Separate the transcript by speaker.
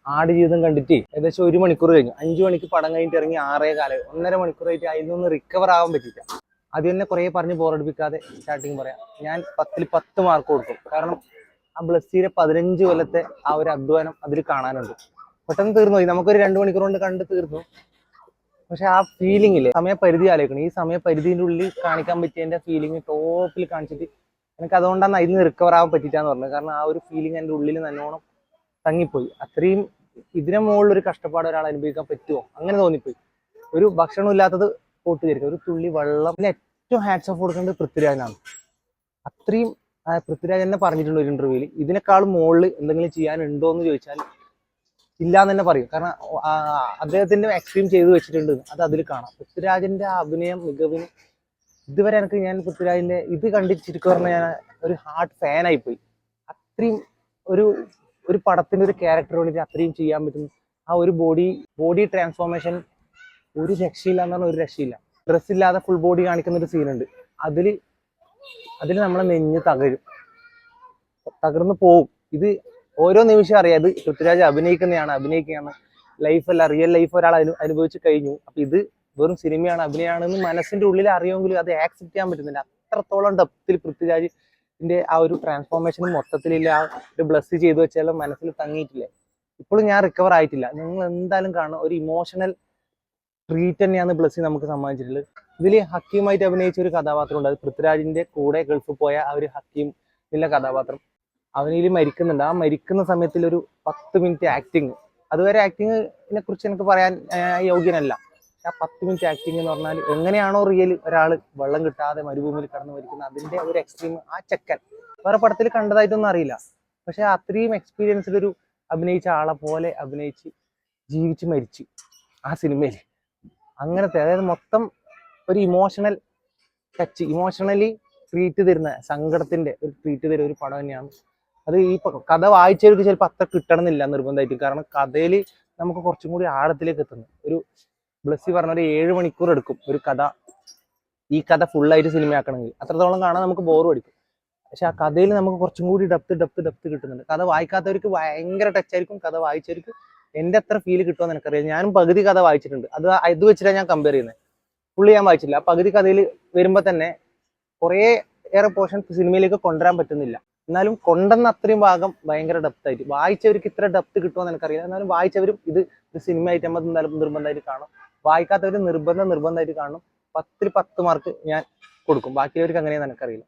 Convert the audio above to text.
Speaker 1: ആടുജീവിതം കണ്ടിട്ട് ഏകദേശം 1 മണിക്കൂർ കഴിഞ്ഞു. 5 മണിക്ക് പടം കഴിഞ്ഞിട്ട് ഇറങ്ങി 6:15, 1.5 മണിക്കൂറായിട്ട് അതിനൊന്ന് റിക്കവർ ആവാൻ പറ്റില്ല. അത് തന്നെ കുറെ പറഞ്ഞ് ബോറടിപ്പിക്കാതെ സ്റ്റാർട്ടിങ് പറയാം. ഞാൻ 10ൽ 10 മാർക്ക് കൊടുക്കും. കാരണം ആ ബ്ലസ്സിയുടെ 15 കൊല്ലത്തെ ആ ഒരു അധ്വാനം അതിൽ കാണാനുണ്ട്. പെട്ടെന്ന് തീർന്നു പോയി, നമുക്കൊരു 2 മണിക്കൂർ കൊണ്ട് കണ്ട് തീർന്നു. പക്ഷെ ആ ഫീലിംഗ് ഇല്ലേ, സമയപരിധി ആലോചിക്കണം. ഈ സമയപരിധിന്റെ ഉള്ളിൽ കാണിക്കാൻ പറ്റിയതിന്റെ ഫീലിംഗ് ടോപ്പിൽ കാണിച്ചിട്ട് എനിക്ക് അതുകൊണ്ടാണ് അതിന് റിക്കവർ ആവാൻ പറ്റിയിട്ടാന്ന് പറഞ്ഞത്. കാരണം ആ ഒരു ഫീലിംഗ് എൻ്റെ ഉള്ളിൽ നല്ലോണം തങ്ങിപ്പോയി. അത്രയും ഇതിനെ മുകളിൽ ഒരു കഷ്ടപ്പാട് ഒരാൾ അനുഭവിക്കാൻ പറ്റുമോ, അങ്ങനെ തോന്നിപ്പോയി. ഒരു ഭക്ഷണം ഇല്ലാത്തത് കൂട്ടുചേരിക്കുക, ഒരു തുള്ളി വെള്ളം. പിന്നെ ഏറ്റവും ഹാറ്റ്സ് ഓഫ് കൊടുക്കേണ്ടത് പൃഥ്വിരാജിനാണ്. അത്രയും പൃഥ്വിരാജ് തന്നെ പറഞ്ഞിട്ടുണ്ട് ഒരു ഇന്റർവ്യൂവിൽ, ഇതിനേക്കാളും മുകളിൽ എന്തെങ്കിലും ചെയ്യാനുണ്ടോ എന്ന് ചോദിച്ചാൽ ഇല്ല എന്ന് തന്നെ പറയും. കാരണം അദ്ദേഹത്തിന്റെ എക്സ്ട്രീം ചെയ്തു വെച്ചിട്ടുണ്ട്, അത് അതിൽ കാണാം. പൃഥ്വിരാജിന്റെ അഭിനയം മികവിന് ഇതുവരെ ഞാൻ പൃഥ്വിരാജിന്റെ ഇത് കണ്ടിട്ട് ശരിക്കും പറഞ്ഞാൽ ഞാൻ ഒരു ഹാർട്ട് ഫാനായി പോയി. അത്രയും ഒരു ഒരു പടത്തിന്റെ ഒരു ക്യാരക്ടർ വേണ്ടിയിട്ട് അത്രയും ചെയ്യാൻ പറ്റും. ആ ഒരു ബോഡി ട്രാൻസ്ഫോർമേഷൻ ഒരു രക്ഷയില്ല എന്ന് പറഞ്ഞാൽ ഒരു രക്ഷയില്ല. ഡ്രസ് ഇല്ലാതെ ഫുൾ ബോഡി കാണിക്കുന്ന ഒരു സീനുണ്ട്. അതിൽ നമ്മളെ നെഞ്ഞ് തകർന്നു പോവും. ഇത് ഓരോ നിമിഷം അറിയാം ഇത് പൃഥ്വിരാജ് അഭിനയിക്കുകയാണ്. ലൈഫല്ല, റിയൽ ലൈഫ് ഒരാൾ അനുഭവിച്ചു കഴിഞ്ഞു. അപ്പൊ ഇത് വെറും സിനിമയാണ്, അഭിനയമാണെന്ന് മനസ്സിന്റെ ഉള്ളിൽ അറിയുമെങ്കിലും അത് ആക്സെപ്റ്റ് ചെയ്യാൻ പറ്റുന്നില്ല. അത്രത്തോളം ഡെപ്തിൽ പൃഥ്വിരാജിന്റെ ആ ഒരു ട്രാൻസ്ഫോർമേഷൻ മൊത്തത്തിലില്ല. ആ ഒരു ബ്ലസ് ചെയ്തു വെച്ചാലും മനസ്സിൽ തങ്ങിയിട്ടില്ല. ഇപ്പോഴും ഞാൻ റിക്കവർ ആയിട്ടില്ല. നിങ്ങൾ എന്തായാലും കാണും, ഒരു ഇമോഷണൽ ട്രീറ്റ് തന്നെയാണ് ബ്ലസ്സി നമുക്ക് സമ്മാനിച്ചിട്ടുള്ളത്. ഇതിൽ ഹക്കീമായിട്ട് അഭിനയിച്ച ഒരു കഥാപാത്രം ഉണ്ട്. അത് പൃഥ്വിരാജിന്റെ കൂടെ ഗൾഫിൽ പോയ ആ ഒരു ഹക്കീം എന്നുള്ള കഥാപാത്രം അവനിൽ മരിക്കുന്നുണ്ട്. ആ മരിക്കുന്ന സമയത്തിൽ ഒരു 10 മിനിറ്റ് ആക്ടിങ്, അതുവരെ ആക്ടിങ്ങിനെ കുറിച്ച് എനിക്ക് പറയാൻ യോഗ്യനല്ല. ആ 10 മിനിറ്റ് ആക്ടിങ് എന്ന് പറഞ്ഞാൽ എങ്ങനെയാണോ റിയൽ ഒരാൾ വെള്ളം കിട്ടാതെ മരുഭൂമിയിൽ കടന്നു മരിക്കുന്നത്, അതിന്റെ ഒരു എക്സ്ട്രീം ആ ചെക്കൻ വേറെ പടത്തിൽ കണ്ടതായിട്ടൊന്നും അറിയില്ല. പക്ഷെ അത്രയും എക്സ്പീരിയൻസിലൊരു അഭിനയിച്ച ആളെ പോലെ അഭിനയിച്ച് ജീവിച്ച് മരിച്ചു ആ സിനിമയിൽ. അങ്ങനത്തെ, അതായത് മൊത്തം ഒരു ഇമോഷണൽ ടച്ച്, ഇമോഷണലി ട്രീറ്റ് തരുന്ന, സങ്കടത്തിന്റെ ഒരു ട്രീറ്റ് തരുന്ന ഒരു പടം തന്നെയാണ് അത്. ഈ കഥ വായിച്ചവർക്ക് ചിലപ്പോൾ അത്ര കിട്ടണം എന്നില്ല നിർബന്ധമായിട്ട്. കാരണം കഥയിൽ നമുക്ക് കുറച്ചും കൂടി ആഴത്തിലേക്ക് എത്തുന്നു. ഒരു ബ്ലസ്സി പറഞ്ഞ ഒരു 7 മണിക്കൂർ എടുക്കും ഒരു കഥ, ഈ കഥ ഫുള്ളായിട്ട് സിനിമയാക്കണമെങ്കിൽ. അത്രത്തോളം കാണാൻ നമുക്ക് ബോറും അടിക്കും. പക്ഷെ ആ കഥയിൽ നമുക്ക് കുറച്ചും കൂടി ഡെപ്ത് കിട്ടുന്നുണ്ട്. കഥ വായിക്കാത്തവർക്ക് ഭയങ്കര ടച്ച് ആയിരിക്കും, കഥ വായിച്ചവർക്ക് എന്റെ അത്ര ഫീൽ കിട്ടുമെന്ന് എനിക്കറിയാം. ഞാനും പകുതി കഥ വായിച്ചിട്ടുണ്ട്. ഇത് വെച്ചിട്ടാണ് ഞാൻ കമ്പയർ ചെയ്യുന്നത്. ഫുള്ള് ഞാൻ വായിച്ചില്ല. ആ പകുതി കഥയിൽ വരുമ്പോൾ തന്നെ കുറേ ഏറെ പോർഷൻ സിനിമയിലേക്ക് കൊണ്ടുവരാൻ പറ്റുന്നില്ല. എന്നാലും കൊണ്ടുവന്ന അത്രയും ഭാഗം ഭയങ്കര ഡെപ്ത് ആയിട്ട്, വായിച്ചവർക്ക് ഇത്ര ഡെപ്ത് കിട്ടുമെന്ന് എനിക്കറിയില്ല. എന്നാലും വായിച്ചവരും ഇത് സിനിമ ആയിട്ട് നമ്മൾ എന്തായാലും നിർബന്ധമായിട്ട് കാണും. വായിക്കാത്തവർ നിർബന്ധമായിട്ട് കാണും. 10ൽ 10 മാർക്ക് ഞാൻ കൊടുക്കും. ബാക്കിയുള്ളവർക്ക് അങ്ങനെയാണെന്ന് എനിക്കറിയില്ല.